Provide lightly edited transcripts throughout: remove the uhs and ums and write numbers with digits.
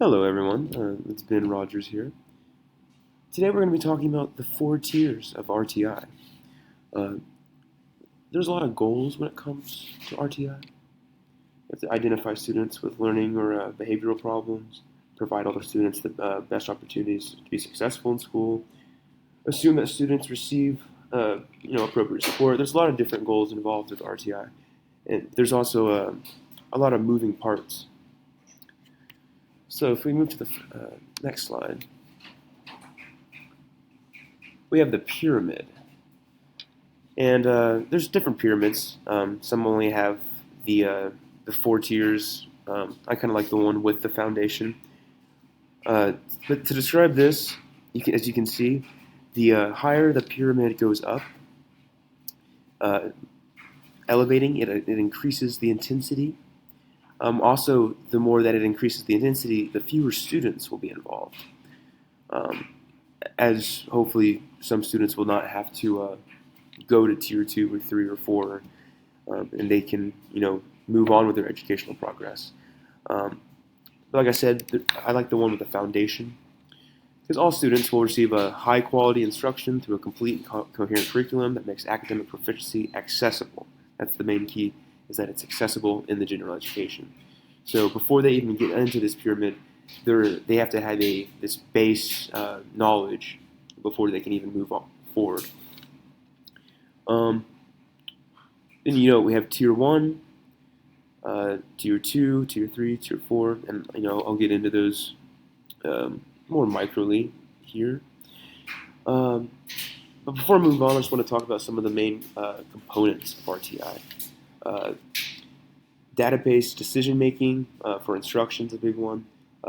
Hello everyone, it's Ben Rogers here. Today we're going to be talking about the four tiers of RTI. Uh, there's a lot of goals when it comes to RTI. You have to identify students with learning or behavioral problems, provide all the students the best opportunities to be successful in school, assume that students receive appropriate support. There's a lot of different goals involved with RTI, and there's also a lot of moving parts. So if we move to the next slide, we have the pyramid. And there's different pyramids. Some only have the four tiers. I kind of like the one with the foundation. But to describe this, as you can see, the higher the pyramid goes up, uh, elevating it increases the intensity. Also, the more that it increases the intensity, the fewer students will be involved. Um, as hopefully some students will not have to go to tier 2 or 3 or 4, and they can move on with their educational progress. But like I said, I like the one with the foundation because all students will receive a high quality instruction through a complete and coherent curriculum that makes academic proficiency accessible. That's the main key, is that it's accessible in the general education. So before they even get into this pyramid, they have to have this base knowledge before they can even move on forward. Then we have tier 1, tier 2, tier 3, tier 4, and I'll get into those more microly here. But before I move on, I just want to talk about some of the main components of RTI. Database decision making for instruction is a big one.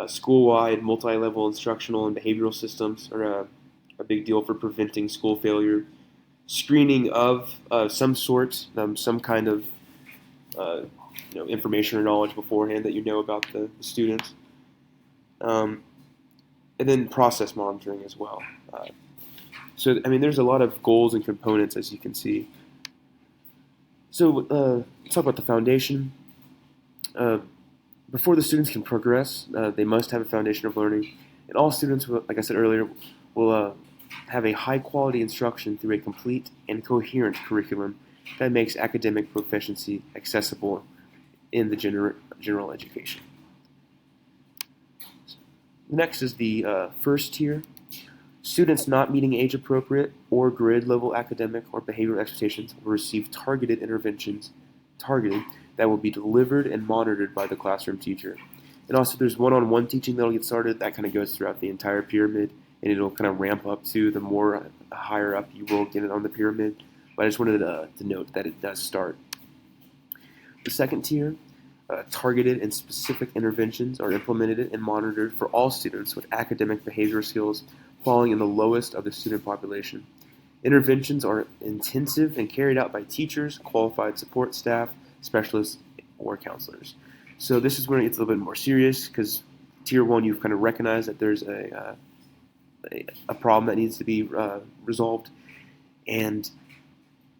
School-wide, multi-level instructional and behavioral systems are a big deal for preventing school failure. Screening of some sort, some kind of information or knowledge beforehand that you know about the students. And then process monitoring as well. There's a lot of goals and components, as you can see. So let's talk about the foundation. Before the students can progress, they must have a foundation of learning. And all students, like I said earlier, will have a high-quality instruction through a complete and coherent curriculum that makes academic proficiency accessible in the general education. Next is the first tier. Students not meeting age-appropriate or grade-level academic or behavioral expectations will receive targeted interventions that will be delivered and monitored by the classroom teacher. And also there's one-on-one teaching that will get started. That kind of goes throughout the entire pyramid, and it'll kind of ramp up to the more higher up you will get it on the pyramid. But I just wanted to note that it does start. The second tier, targeted and specific interventions are implemented and monitored for all students with academic behavior skills falling in the lowest of the student population. Interventions are intensive and carried out by teachers, qualified support staff, specialists, or counselors. So this is where it gets a little bit more serious because tier 1, you've kind of recognized that there's a problem that needs to be resolved, and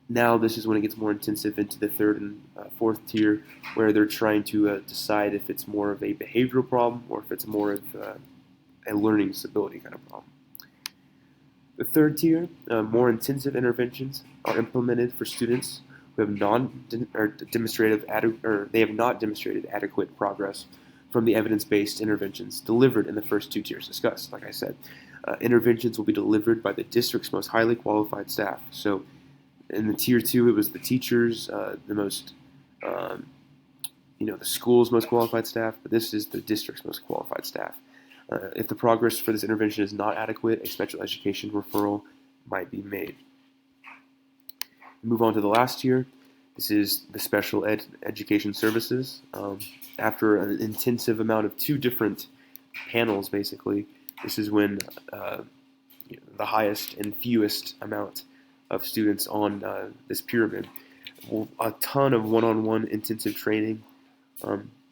now this is when it gets more intensive into the third and fourth tier, where they're trying to decide if it's more of a behavioral problem or if it's more of a learning disability kind of problem. The third tier, more intensive interventions are implemented for students who have they have not demonstrated adequate progress from the evidence-based interventions delivered in the first two tiers discussed. Like I said, interventions will be delivered by the district's most highly qualified staff. So in the tier 2, it was the teachers, the school's most qualified staff, but this is the district's most qualified staff. If the progress for this intervention is not adequate, a special education referral might be made. Move on to the last tier. This is the special education services. After an intensive amount of 2 different panels, basically, this is when the highest and fewest amount of students on this pyramid. A ton of one-on-one intensive training.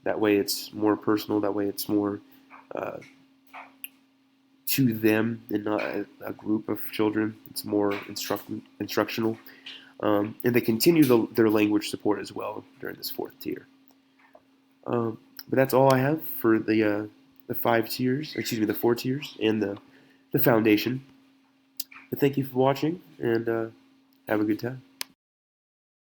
That way it's more personal. That way it's more to them and not a group of children. It's more instructional. And they continue their language support as well during this fourth tier. But that's all I have for the the 5 tiers, excuse me, the 4 tiers, and the foundation. But thank you for watching, and have a good time.